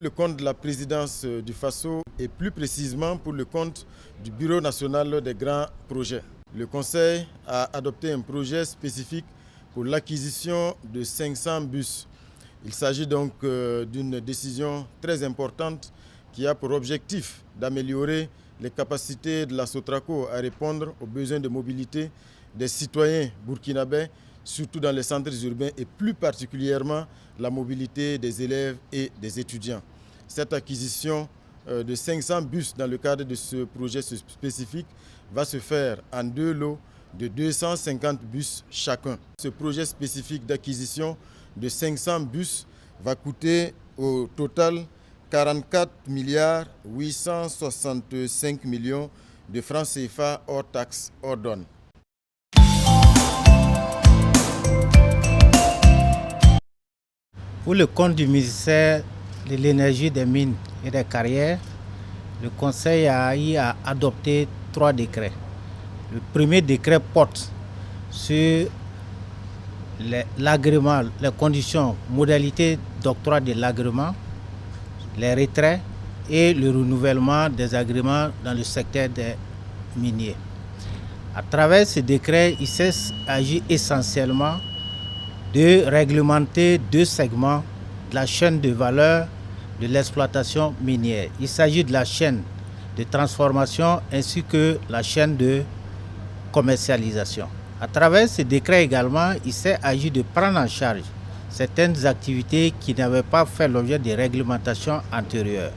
Le compte de la présidence du FASO et plus précisément pour le compte du Bureau national des grands projets. Le Conseil a adopté un projet spécifique pour l'acquisition de 500 bus. Il s'agit donc d'une décision très importante qui a pour objectif d'améliorer les capacités de la Sotraco à répondre aux besoins de mobilité des citoyens burkinabés, surtout dans les centres urbains et plus particulièrement la mobilité des élèves et des étudiants. Cette acquisition de 500 bus dans le cadre de ce projet spécifique va se faire en 2 lots de 250 bus chacun. Ce projet spécifique d'acquisition de 500 bus va coûter au total 44 milliards 865 millions de francs CFA hors taxes, hors douane. Pour le compte du ministère de l'Énergie, des Mines et des Carrières, le Conseil a adopté 3 décrets. Le premier décret porte sur l'agrément, les conditions, modalités d'octroi de l'agrément, les retraits et le renouvellement des agréments dans le secteur des miniers. À travers ce décret, il s'agit essentiellement de réglementer 2 segments de la chaîne de valeur de l'exploitation minière. Il s'agit de la chaîne de transformation ainsi que la chaîne de commercialisation. À travers ce décret également, il s'agit de prendre en charge certaines activités qui n'avaient pas fait l'objet de réglementations antérieures.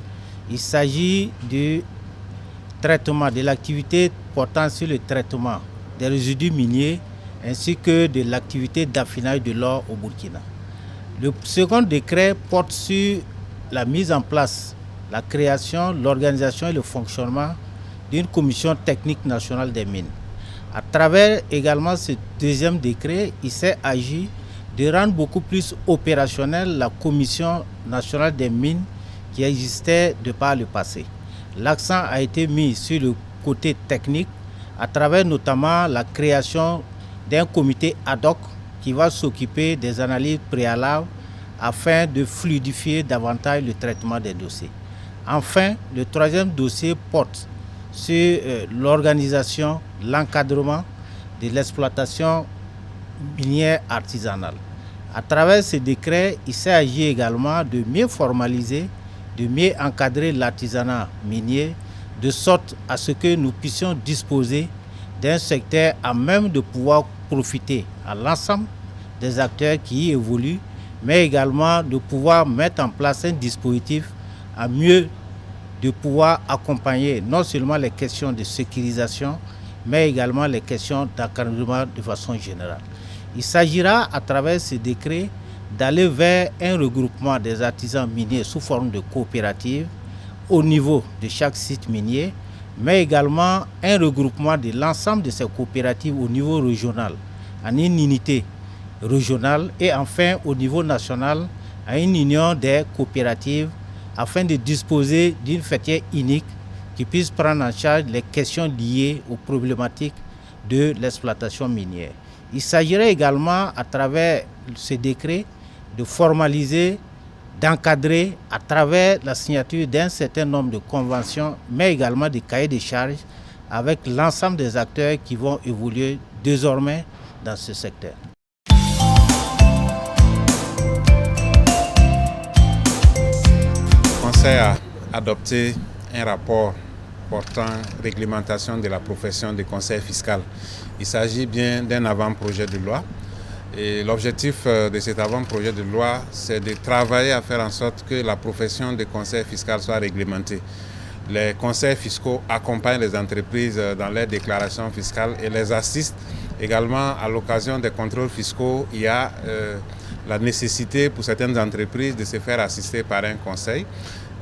Il s'agit du traitement de l'activité portant sur le traitement des résidus miniers ainsi que de l'activité d'affinage de l'or au Burkina. Le second décret porte sur la mise en place, la création, l'organisation et le fonctionnement d'une commission technique nationale des mines. À travers également ce deuxième décret, il s'est agi de rendre beaucoup plus opérationnelle la commission nationale des mines qui existait de par le passé. L'accent a été mis sur le côté technique à travers notamment la création d'un comité ad hoc qui va s'occuper des analyses préalables afin de fluidifier davantage le traitement des dossiers. Enfin, le troisième dossier porte sur l'organisation, l'encadrement de l'exploitation minière artisanale. À travers ce décret, il s'agit également de mieux formaliser, de mieux encadrer l'artisanat minier, de sorte à ce que nous puissions disposer d'un secteur à même de pouvoir profiter à l'ensemble des acteurs qui y évoluent, mais également de pouvoir mettre en place un dispositif à mieux de pouvoir accompagner non seulement les questions de sécurisation, mais également les questions d'encadrement de façon générale. Il s'agira à travers ce décret d'aller vers un regroupement des artisans miniers sous forme de coopérative au niveau de chaque site minier, mais également un regroupement de l'ensemble de ces coopératives au niveau régional, en une unité régionale et enfin au niveau national, à une union des coopératives afin de disposer d'une fêtière unique qui puisse prendre en charge les questions liées aux problématiques de l'exploitation minière. Il s'agirait également, à travers ce décret, de formaliser, d'encadrer à travers la signature d'un certain nombre de conventions, mais également des cahiers de charges avec l'ensemble des acteurs qui vont évoluer désormais dans ce secteur. Le Conseil a adopté un rapport portant réglementation de la profession de conseil fiscal. Il s'agit bien d'un avant-projet de loi. Et l'objectif de cet avant-projet de loi, c'est de travailler à faire en sorte que la profession de conseil fiscal soit réglementée. Les conseils fiscaux accompagnent les entreprises dans leurs déclarations fiscales et les assistent également à l'occasion des contrôles fiscaux. Il y a la nécessité pour certaines entreprises de se faire assister par un conseil.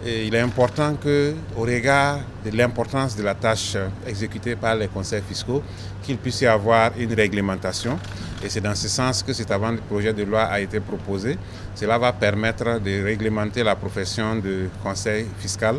Et il est important qu'au regard de l'importance de la tâche exécutée par les conseils fiscaux, qu'il puisse y avoir une réglementation. Et c'est dans ce sens que cet avant-projet de loi a été proposé. Cela va permettre de réglementer la profession de conseil fiscal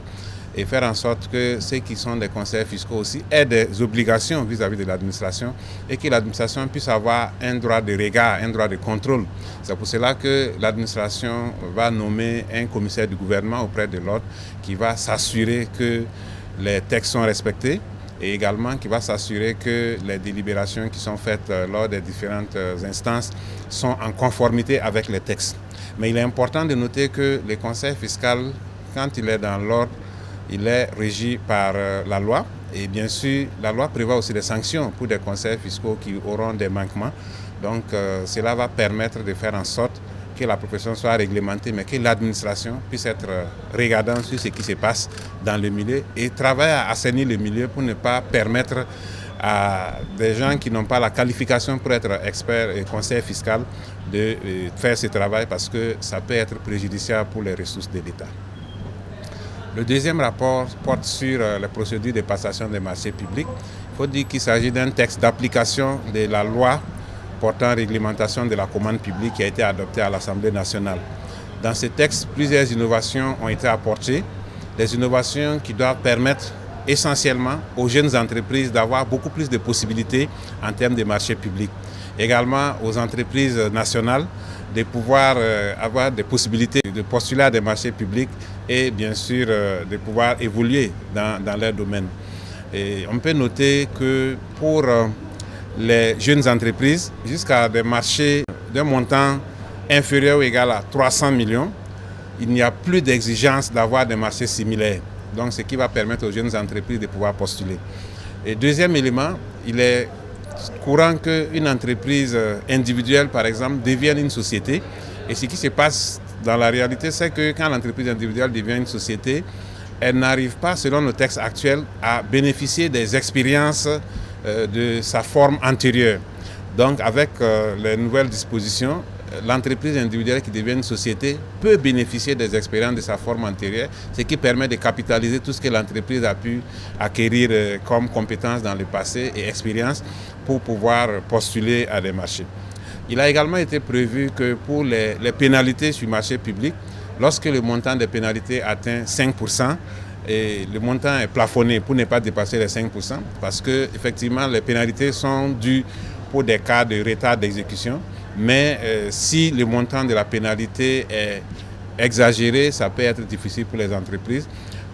et faire en sorte que ceux qui sont des conseillers fiscaux aussi aient des obligations vis-à-vis de l'administration et que l'administration puisse avoir un droit de regard, un droit de contrôle. C'est pour cela que l'administration va nommer un commissaire du gouvernement auprès de l'ordre qui va s'assurer que les textes sont respectés et également qui va s'assurer que les délibérations qui sont faites lors des différentes instances sont en conformité avec les textes. Mais il est important de noter que le conseil fiscal, quand il est dans l'ordre, il est régi par la loi et bien sûr la loi prévoit aussi des sanctions pour des conseils fiscaux qui auront des manquements. Donc cela va permettre de faire en sorte que la profession soit réglementée mais que l'administration puisse être regardante sur ce qui se passe dans le milieu et travailler à assainir le milieu pour ne pas permettre à des gens qui n'ont pas la qualification pour être experts et conseillers fiscaux de faire ce travail parce que ça peut être préjudiciable pour les ressources de l'État. Le deuxième rapport porte sur les procédures de passation des marchés publics. Il faut dire qu'il s'agit d'un texte d'application de la loi portant réglementation de la commande publique qui a été adoptée à l'Assemblée nationale. Dans ce texte, plusieurs innovations ont été apportées, des innovations qui doivent permettre essentiellement aux jeunes entreprises d'avoir beaucoup plus de possibilités en termes de marchés publics. Également aux entreprises nationales de pouvoir avoir des possibilités de postuler à des marchés publics et bien sûr de pouvoir évoluer dans leur domaine. Et on peut noter que pour les jeunes entreprises, jusqu'à des marchés d'un montant inférieur ou égal à 300 millions, il n'y a plus d'exigence d'avoir des marchés similaires. Donc ce qui va permettre aux jeunes entreprises de pouvoir postuler. Et deuxième élément, il est courant qu'une entreprise individuelle, par exemple, devienne une société. Et ce qui se passe dans la réalité, c'est que quand l'entreprise individuelle devient une société, elle n'arrive pas, selon le texte actuel, à bénéficier des expériences de sa forme antérieure. Donc, avec les nouvelles dispositions, l'entreprise individuelle qui devient une société peut bénéficier des expériences de sa forme antérieure, ce qui permet de capitaliser tout ce que l'entreprise a pu acquérir comme compétences dans le passé et expérience pour pouvoir postuler à des marchés. Il a également été prévu que pour les pénalités sur le marché public, lorsque le montant des pénalités atteint 5%, et le montant est plafonné pour ne pas dépasser les 5%, parce que effectivement les pénalités sont dues pour des cas de retard d'exécution, mais si le montant de la pénalité est exagéré, ça peut être difficile pour les entreprises.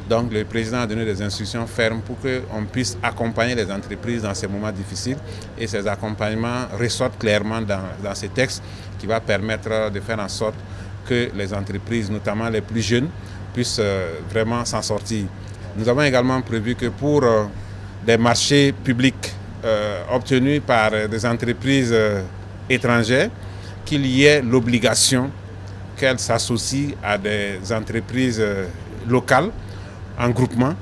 Donc le président a donné des instructions fermes pour qu'on puisse accompagner les entreprises dans ces moments difficiles et ces accompagnements ressortent clairement dans ces textes qui va permettre de faire en sorte que les entreprises, notamment les plus jeunes, puissent vraiment s'en sortir. Nous avons également prévu que pour des marchés publics obtenus par des entreprises étrangères, qu'il y ait l'obligation qu'elles s'associent à des entreprises locales en groupement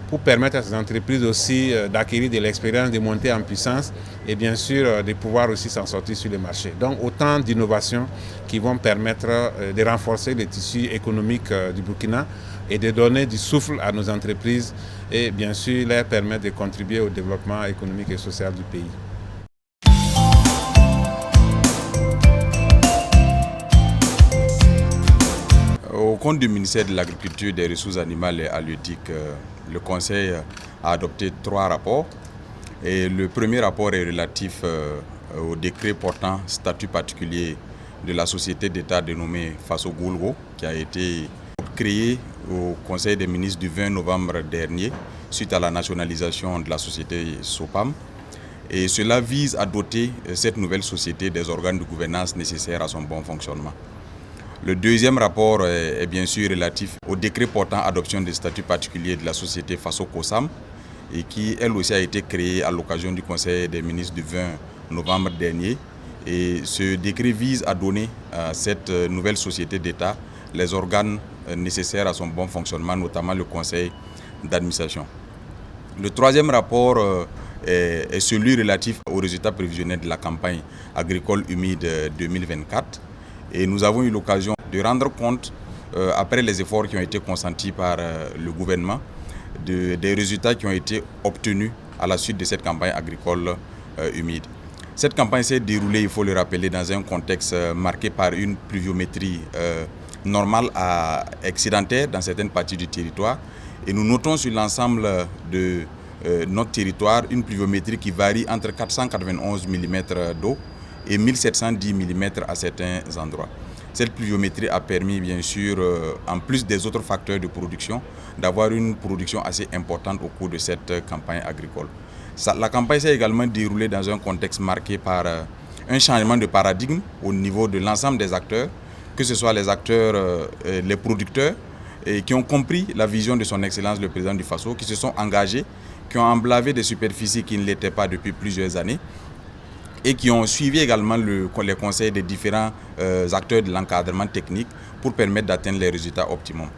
pour permettre à ces entreprises aussi d'acquérir de l'expérience, de monter en puissance et bien sûr de pouvoir aussi s'en sortir sur le marché. Donc autant d'innovations qui vont permettre de renforcer le tissu économique du Burkina et de donner du souffle à nos entreprises et bien sûr leur permettre de contribuer au développement économique et social du pays. Au compte du ministère de l'Agriculture, des Ressources animales et halieutiques, le Conseil a adopté 3 rapports. Et le premier rapport est relatif au décret portant statut particulier de la société d'État dénommée Faso Goulgo, qui a été créée au Conseil des ministres du 20 novembre dernier, suite à la nationalisation de la société SOPAM. Et cela vise à doter cette nouvelle société des organes de gouvernance nécessaires à son bon fonctionnement. Le deuxième rapport est bien sûr relatif au décret portant adoption des statuts particuliers de la société Faso COSAM et qui, elle aussi, a été créée à l'occasion du Conseil des ministres du 20 novembre dernier. Et ce décret vise à donner à cette nouvelle société d'État les organes nécessaires à son bon fonctionnement, notamment le conseil d'administration. Le troisième rapport est celui relatif aux résultats prévisionnels de la campagne agricole humide 2024. Et nous avons eu l'occasion de rendre compte, après les efforts qui ont été consentis par le gouvernement, des résultats qui ont été obtenus à la suite de cette campagne agricole humide. Cette campagne s'est déroulée, il faut le rappeler, dans un contexte marqué par une pluviométrie normale à excédentaire dans certaines parties du territoire Et nous notons sur l'ensemble de notre territoire une pluviométrie qui varie entre 491 mm d'eau et 1710 mm à certains endroits. Cette pluviométrie a permis, bien sûr, en plus des autres facteurs de production, d'avoir une production assez importante au cours de cette campagne agricole. La campagne s'est également déroulée dans un contexte marqué par un changement de paradigme au niveau de l'ensemble des acteurs, que ce soit les acteurs, les producteurs, qui ont compris la vision de son Excellence le Président du Faso, qui se sont engagés, qui ont emblavé des superficies qui ne l'étaient pas depuis plusieurs années, et qui ont suivi également les conseils des différents acteurs de l'encadrement technique pour permettre d'atteindre les résultats optimums.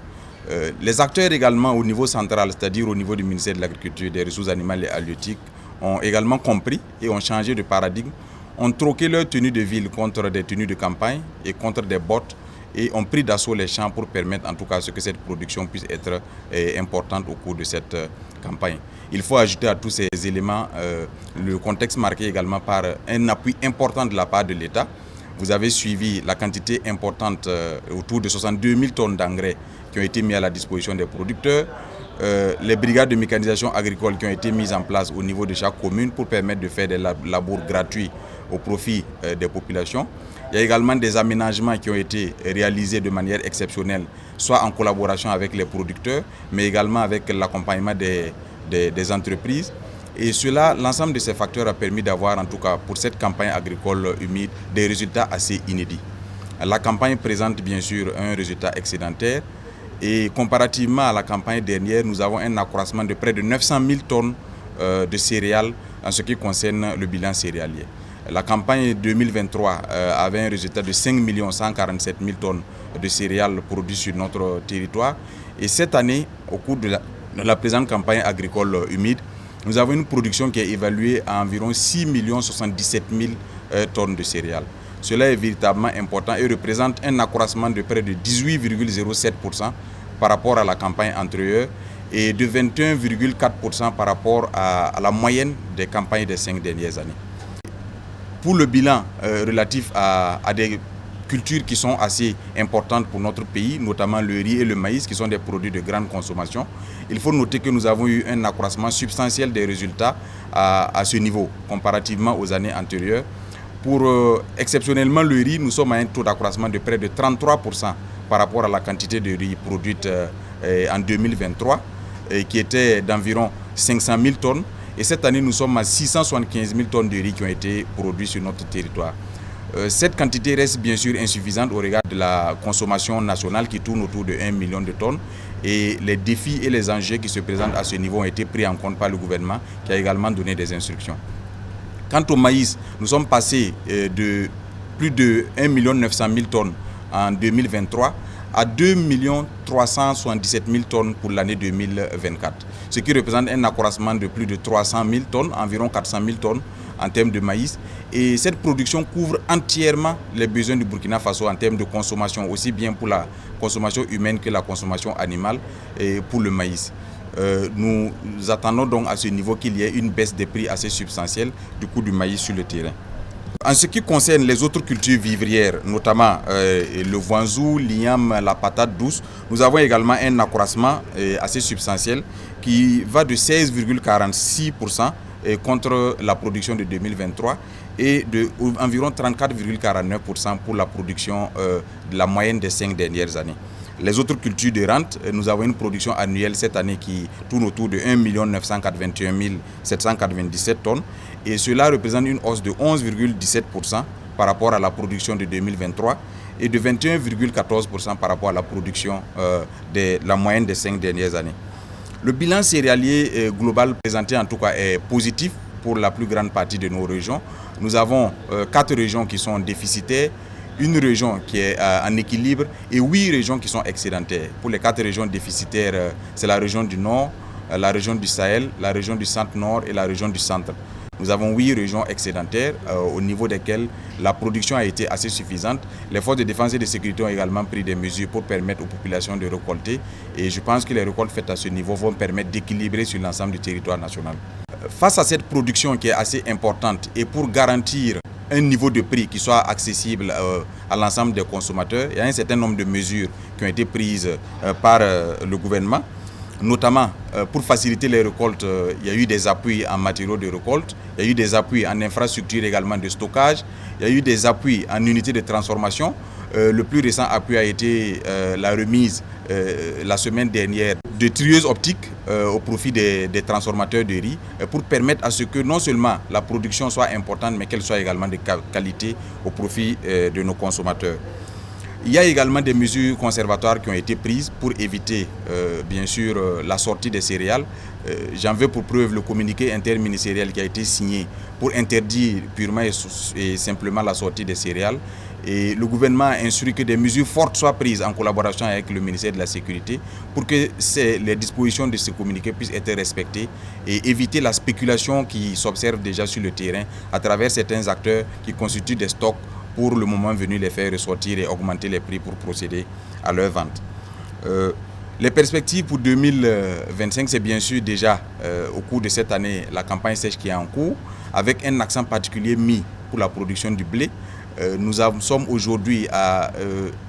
Les acteurs également au niveau central, c'est-à-dire au niveau du ministère de l'Agriculture, des Ressources animales et halieutiques, ont également compris et ont changé de paradigme, ont troqué leur tenue de ville contre des tenues de campagne et contre des bottes et ont pris d'assaut les champs pour permettre en tout cas que cette production puisse être importante au cours de cette campagne. Il faut ajouter à tous ces éléments le contexte marqué également par un appui important de la part de l'État. Vous avez suivi la quantité importante, autour de 62 000 tonnes d'engrais qui ont été mis à la disposition des producteurs, les brigades de mécanisation agricole qui ont été mises en place au niveau de chaque commune pour permettre de faire des labours gratuits au profit des populations. Il y a également des aménagements qui ont été réalisés de manière exceptionnelle, soit en collaboration avec les producteurs, mais également avec l'accompagnement des entreprises. Et cela, l'ensemble de ces facteurs a permis d'avoir, en tout cas pour cette campagne agricole humide, des résultats assez inédits. La campagne présente bien sûr un résultat excédentaire et comparativement à la campagne dernière, nous avons un accroissement de près de 900 000 tonnes de céréales en ce qui concerne le bilan céréalier. La campagne 2023 avait un résultat de 5 147 000 tonnes de céréales produites sur notre territoire. Et cette année, au cours de la présente campagne agricole humide, nous avons une production qui est évaluée à environ 6 077 000 tonnes de céréales. Cela est véritablement important et représente un accroissement de près de 18,07% par rapport à la campagne antérieure et de 21,4% par rapport à la moyenne des campagnes des 5 dernières années. Pour le bilan relatif à des cultures qui sont assez importantes pour notre pays, notamment le riz et le maïs, qui sont des produits de grande consommation, il faut noter que nous avons eu un accroissement substantiel des résultats à ce niveau, comparativement aux années antérieures. Pour exceptionnellement le riz, nous sommes à un taux d'accroissement de près de 33% par rapport à la quantité de riz produite en 2023, qui était d'environ 500 000 tonnes. Et cette année, nous sommes à 675 000 tonnes de riz qui ont été produits sur notre territoire. Cette quantité reste bien sûr insuffisante au regard de la consommation nationale qui tourne autour de 1 million de tonnes. Et les défis et les enjeux qui se présentent à ce niveau ont été pris en compte par le gouvernement qui a également donné des instructions. Quant au maïs, nous sommes passés de plus de 1 900 000 tonnes en 2023 à 2 377 000 tonnes pour l'année 2024, ce qui représente un accroissement de plus de 300 000 tonnes, environ 400 000 tonnes en termes de maïs. Et cette production couvre entièrement les besoins du Burkina Faso en termes de consommation, aussi bien pour la consommation humaine que la consommation animale et pour le maïs. Nous attendons donc à ce niveau qu'il y ait une baisse des prix assez substantielle du coût du maïs sur le terrain. En ce qui concerne les autres cultures vivrières, notamment le voinzou, l'igname, la patate douce, nous avons également un accroissement assez substantiel qui va de 16,46% contre la production de 2023 et de environ 34,49% pour la production de la moyenne des 5 dernières années. Les autres cultures de rente, nous avons une production annuelle cette année qui tourne autour de 1 981 797 tonnes et cela représente une hausse de 11,17% par rapport à la production de 2023 et de 21,14% par rapport à la production de la moyenne des 5 dernières années. Le bilan céréalier global présenté en tout cas est positif pour la plus grande partie de nos régions. Nous avons 4 régions qui sont déficitaires, une région qui est en équilibre et 8 régions qui sont excédentaires. Pour les 4 régions déficitaires, c'est la région du Nord, la région du Sahel, la région du Centre-Nord et la région du Centre. Nous avons 8 régions excédentaires au niveau desquelles la production a été assez suffisante. Les forces de défense et de sécurité ont également pris des mesures pour permettre aux populations de récolter. Et je pense que les récoltes faites à ce niveau vont permettre d'équilibrer sur l'ensemble du territoire national. Face à cette production qui est assez importante et pour garantir un niveau de prix qui soit accessible à l'ensemble des consommateurs, il y a un certain nombre de mesures qui ont été prises par le gouvernement. notamment pour faciliter les récoltes. Il y a eu des appuis en matériaux de récolte, il y a eu des appuis en infrastructures également de stockage, il y a eu des appuis en unités de transformation. Le plus récent appui a été la remise la semaine dernière de trieuses optiques au profit des transformateurs de riz pour permettre à ce que non seulement la production soit importante mais qu'elle soit également de qualité au profit de nos consommateurs. Il y a également des mesures conservatoires qui ont été prises pour éviter bien sûr la sortie des céréales. J'en veux pour preuve le communiqué interministériel qui a été signé pour interdire purement et simplement la sortie des céréales. Et le gouvernement a instruit que des mesures fortes soient prises en collaboration avec le ministère de la Sécurité pour que les dispositions de ce communiqué puissent être respectées et éviter la spéculation qui s'observe déjà sur le terrain à travers certains acteurs qui constituent des stocks pour le moment venu les faire ressortir et augmenter les prix pour procéder à leur vente. Les perspectives pour 2025, c'est bien sûr déjà au cours de cette année la campagne sèche qui est en cours, avec un accent particulier mis pour la production du blé. Nous sommes aujourd'hui à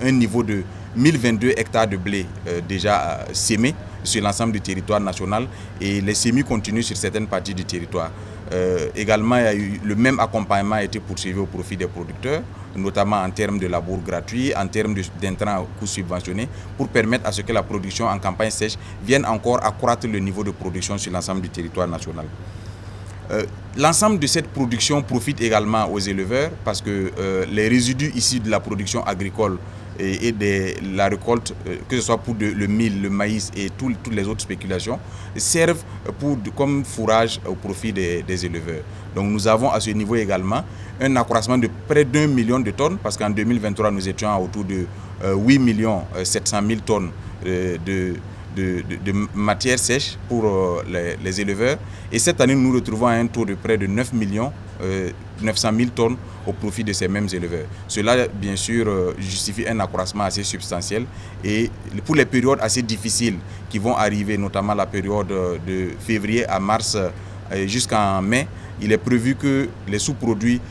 un niveau de 1022 hectares de blé déjà sémés sur l'ensemble du territoire national et les semis continuent sur certaines parties du territoire. Également, le même accompagnement a été poursuivi au profit des producteurs, notamment en termes de labour gratuit, en termes d'intrants à coûts subventionnés, pour permettre à ce que la production en campagne sèche vienne encore accroître le niveau de production sur l'ensemble du territoire national. L'ensemble de cette production profite également aux éleveurs parce que les résidus issus de la production agricole et de la récolte, que ce soit pour le mil, le maïs et toutes les autres spéculations, servent comme fourrage au profit des éleveurs. Donc nous avons à ce niveau également un accroissement de près d'1 million de tonnes parce qu'en 2023 nous étions autour de 8 700 000 tonnes de matière sèche pour les éleveurs. Et cette année, nous nous retrouvons à un taux de près de 9 900 000 tonnes au profit de ces mêmes éleveurs. Cela, bien sûr, justifie un accroissement assez substantiel. Et pour les périodes assez difficiles qui vont arriver, notamment la période de février à mars jusqu'en mai, il est prévu que les sous-produits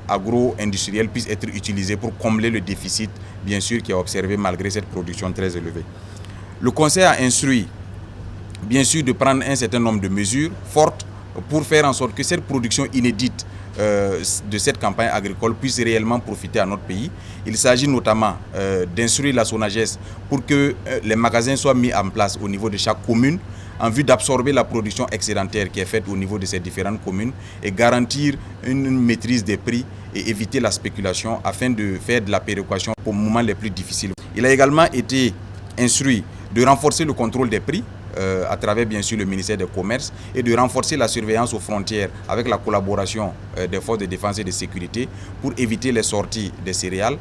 agro-industriels puissent être utilisés pour combler le déficit, bien sûr, qui est observé malgré cette production très élevée. Le Conseil a instruit, bien sûr, de prendre un certain nombre de mesures fortes pour faire en sorte que cette production inédite de cette campagne agricole puisse réellement profiter à notre pays. Il s'agit notamment d'instruire la SONAGES pour que les magasins soient mis en place au niveau de chaque commune en vue d'absorber la production excédentaire qui est faite au niveau de ces différentes communes et garantir une maîtrise des prix et éviter la spéculation afin de faire de la péréquation pour les moments les plus difficiles. Il a également été instruit de renforcer le contrôle des prix à travers bien sûr le ministère des Commerces et de renforcer la surveillance aux frontières avec la collaboration des forces de défense et de sécurité pour éviter les sorties des céréales.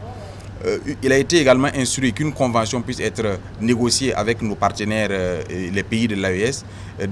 Il a été également instruit qu'une convention puisse être négociée avec nos partenaires, les pays de l'AES,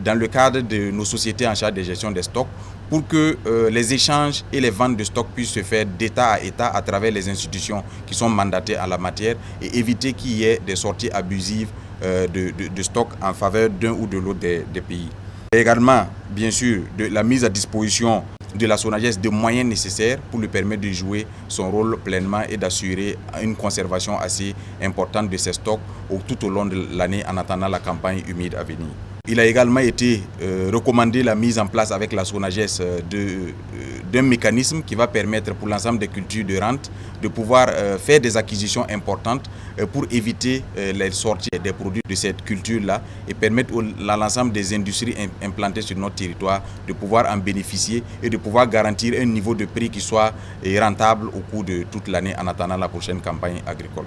dans le cadre de nos sociétés en charge de gestion des stocks, pour que les échanges et les ventes de stocks puissent se faire d'État à État à travers les institutions qui sont mandatées en la matière et éviter qu'il y ait des sorties abusives de stocks en faveur d'un ou de l'autre des pays. Et également, bien sûr, de la mise à disposition de la SONAGES de moyens nécessaires pour lui permettre de jouer son rôle pleinement et d'assurer une conservation assez importante de ces stocks tout au long de l'année en attendant la campagne humide à venir. Il a également été recommandé la mise en place avec la SONAGES d'un mécanisme qui va permettre pour l'ensemble des cultures de rente de pouvoir faire des acquisitions importantes pour éviter les sorties des produits de cette culture-là et permettre à l'ensemble des industries implantées sur notre territoire de pouvoir en bénéficier et de pouvoir garantir un niveau de prix qui soit rentable au cours de toute l'année en attendant la prochaine campagne agricole.